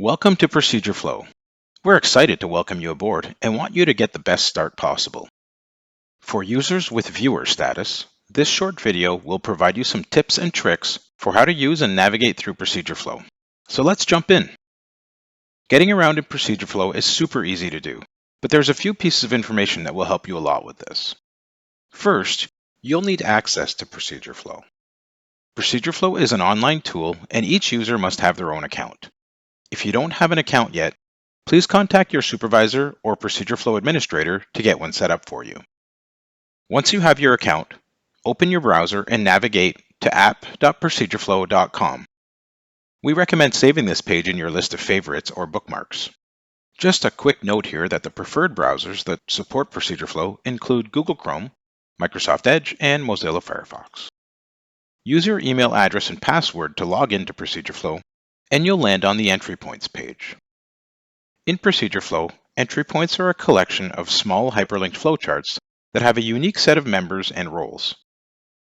Welcome to Procedureflow. We're excited to welcome you aboard and want you to get the best start possible. For users with viewer status, this short video will provide you some tips and tricks for how to use and navigate through Procedureflow. So let's jump in. Getting around in Procedureflow is super easy to do, but there's a few pieces of information that will help you a lot with this. First, you'll need access to Procedureflow. Procedureflow is an online tool and each user must have their own account. If you don't have an account yet, please contact your supervisor or Procedureflow administrator to get one set up for you. Once you have your account, open your browser and navigate to app.procedureflow.com. We recommend saving this page in your list of favorites or bookmarks. Just a quick note here that the preferred browsers that support Procedureflow include Google Chrome, Microsoft Edge, and Mozilla Firefox. Use your email address and password to log into Procedureflow, and you'll land on the Entry Points page. In Procedureflow, entry points are a collection of small hyperlinked flowcharts that have a unique set of members and roles.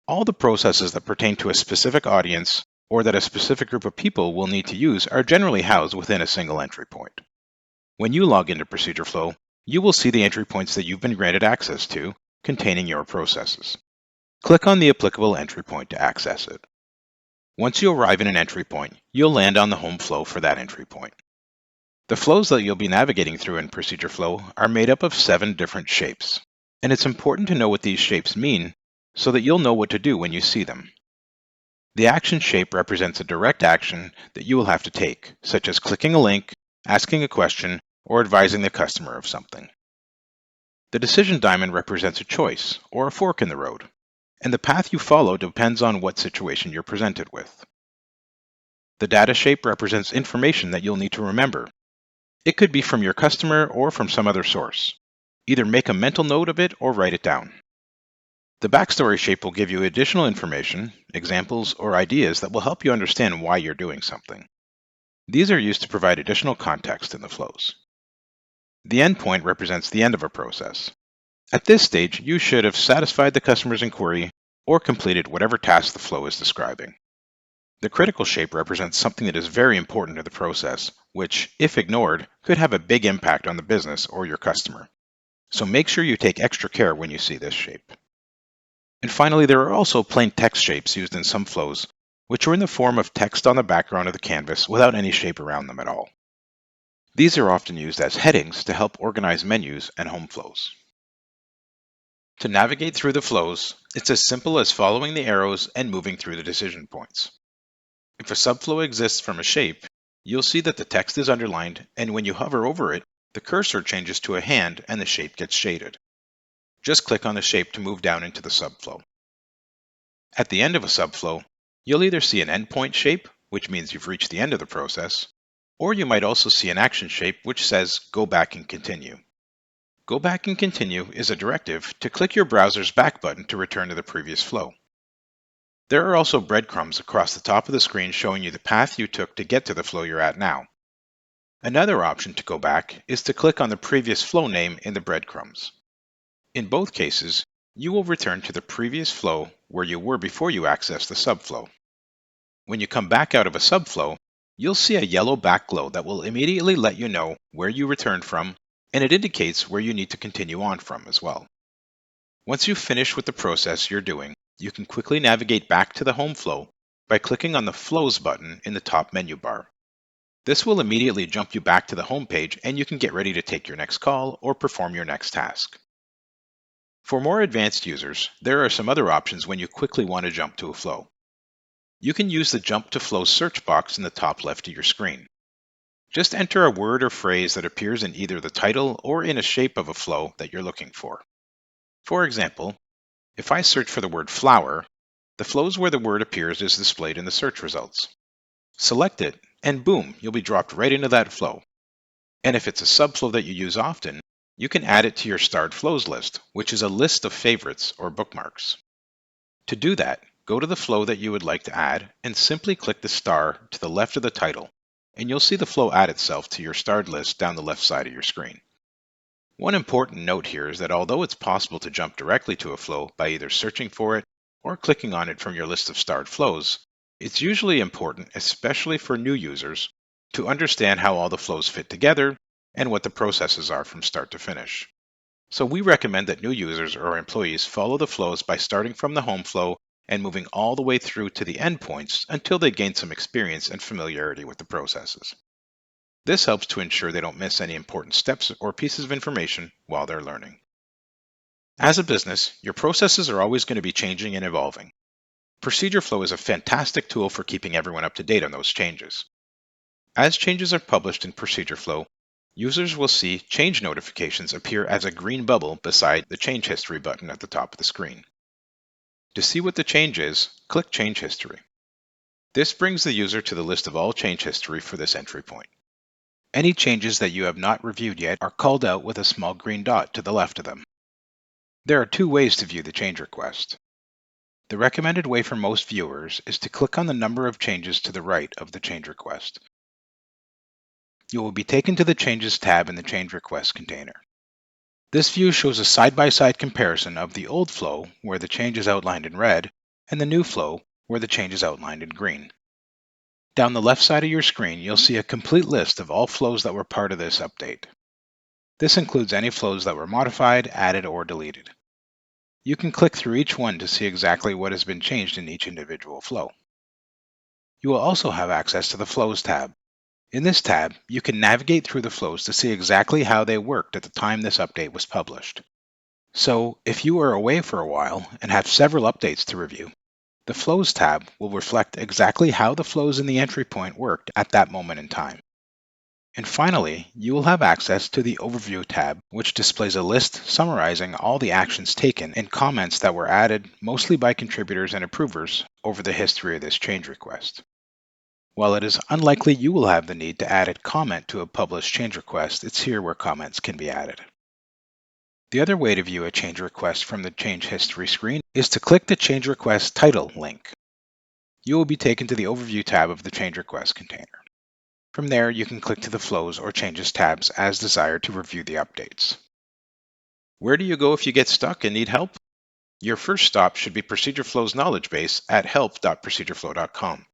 All the processes that pertain to a specific audience or that a specific group of people will need to use are generally housed within a single entry point. When you log into Procedureflow, you will see the entry points that you've been granted access to containing your processes. Click on the applicable entry point to access it. Once you arrive in an entry point, you'll land on the home flow for that entry point. The flows that you'll be navigating through in Procedureflow are made up of 7 different shapes, and it's important to know what these shapes mean so that you'll know what to do when you see them. The action shape represents a direct action that you will have to take, such as clicking a link, asking a question, or advising the customer of something. The decision diamond represents a choice, or a fork in the road, and the path you follow depends on what situation you're presented with. The data shape represents information that you'll need to remember. It could be from your customer or from some other source. Either make a mental note of it or write it down. The backstory shape will give you additional information, examples, or ideas that will help you understand why you're doing something. These are used to provide additional context in the flows. The endpoint represents the end of a process. At this stage, you should have satisfied the customer's inquiry or completed whatever task the flow is describing. The critical shape represents something that is very important to the process, which, if ignored, could have a big impact on the business or your customer. So make sure you take extra care when you see this shape. And finally, there are also plain text shapes used in some flows, which are in the form of text on the background of the canvas without any shape around them at all. These are often used as headings to help organize menus and home flows. To navigate through the flows, it's as simple as following the arrows and moving through the decision points. If a subflow exists from a shape, you'll see that the text is underlined, and when you hover over it, the cursor changes to a hand and the shape gets shaded. Just click on the shape to move down into the subflow. At the end of a subflow, you'll either see an endpoint shape, which means you've reached the end of the process, or you might also see an action shape which says Go back and continue. Go back and continue is a directive to click your browser's back button to return to the previous flow. There are also breadcrumbs across the top of the screen showing you the path you took to get to the flow you're at now. Another option to go back is to click on the previous flow name in the breadcrumbs. In both cases, you will return to the previous flow where you were before you accessed the subflow. When you come back out of a subflow, you'll see a yellow back glow that will immediately let you know where you returned from, and it indicates where you need to continue on from as well. Once you've finished with the process you're doing, you can quickly navigate back to the home flow by clicking on the Flows button in the top menu bar. This will immediately jump you back to the home page and you can get ready to take your next call or perform your next task. For more advanced users, there are some other options when you quickly want to jump to a flow. You can use the Jump to Flow search box in the top left of your screen. Just enter a word or phrase that appears in either the title or in a shape of a flow that you're looking for. For example, if I search for the word flower, the flows where the word appears is displayed in the search results. Select it, and boom, you'll be dropped right into that flow. And if it's a subflow that you use often, you can add it to your starred flows list, which is a list of favorites or bookmarks. To do that, go to the flow that you would like to add and simply click the star to the left of the title, and you'll see the flow add itself to your starred list down the left side of your screen. One important note here is that although it's possible to jump directly to a flow by either searching for it or clicking on it from your list of starred flows, it's usually important, especially for new users, to understand how all the flows fit together and what the processes are from start to finish. So we recommend that new users or employees follow the flows by starting from the home flow and moving all the way through to the endpoints until they gain some experience and familiarity with the processes. This helps to ensure they don't miss any important steps or pieces of information while they're learning. As a business, your processes are always going to be changing and evolving. Procedureflow is a fantastic tool for keeping everyone up to date on those changes. As changes are published in Procedureflow, users will see change notifications appear as a green bubble beside the Change History button at the top of the screen. To see what the change is, click Change History. This brings the user to the list of all change history for this entry point. Any changes that you have not reviewed yet are called out with a small green dot to the left of them. There are two ways to view the change request. The recommended way for most viewers is to click on the number of changes to the right of the change request. You will be taken to the Changes tab in the Change Request container. This view shows a side-by-side comparison of the old flow, where the change is outlined in red, and the new flow, where the change is outlined in green. Down the left side of your screen, you'll see a complete list of all flows that were part of this update. This includes any flows that were modified, added, or deleted. You can click through each one to see exactly what has been changed in each individual flow. You will also have access to the Flows tab. In this tab, you can navigate through the flows to see exactly how they worked at the time this update was published. So, if you are away for a while and have several updates to review, the Flows tab will reflect exactly how the flows in the entry point worked at that moment in time. And finally, you will have access to the Overview tab, which displays a list summarizing all the actions taken and comments that were added mostly by contributors and approvers over the history of this change request. While it is unlikely you will have the need to add a comment to a published change request, it's here where comments can be added. The other way to view a change request from the Change History screen is to click the Change Request Title link. You will be taken to the Overview tab of the Change Request container. From there, you can click to the Flows or Changes tabs as desired to review the updates. Where do you go if you get stuck and need help? Your first stop should be Procedureflow's knowledge base at help.procedureflow.com.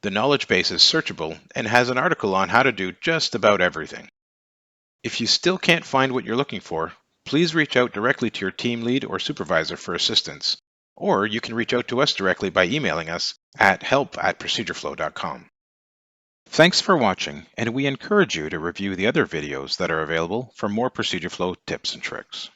The knowledge base is searchable and has an article on how to do just about everything. If you still can't find what you're looking for, please reach out directly to your team lead or supervisor for assistance, or you can reach out to us directly by emailing us at help@procedureflow.com. Thanks for watching, and we encourage you to review the other videos that are available for more Procedureflow tips and tricks.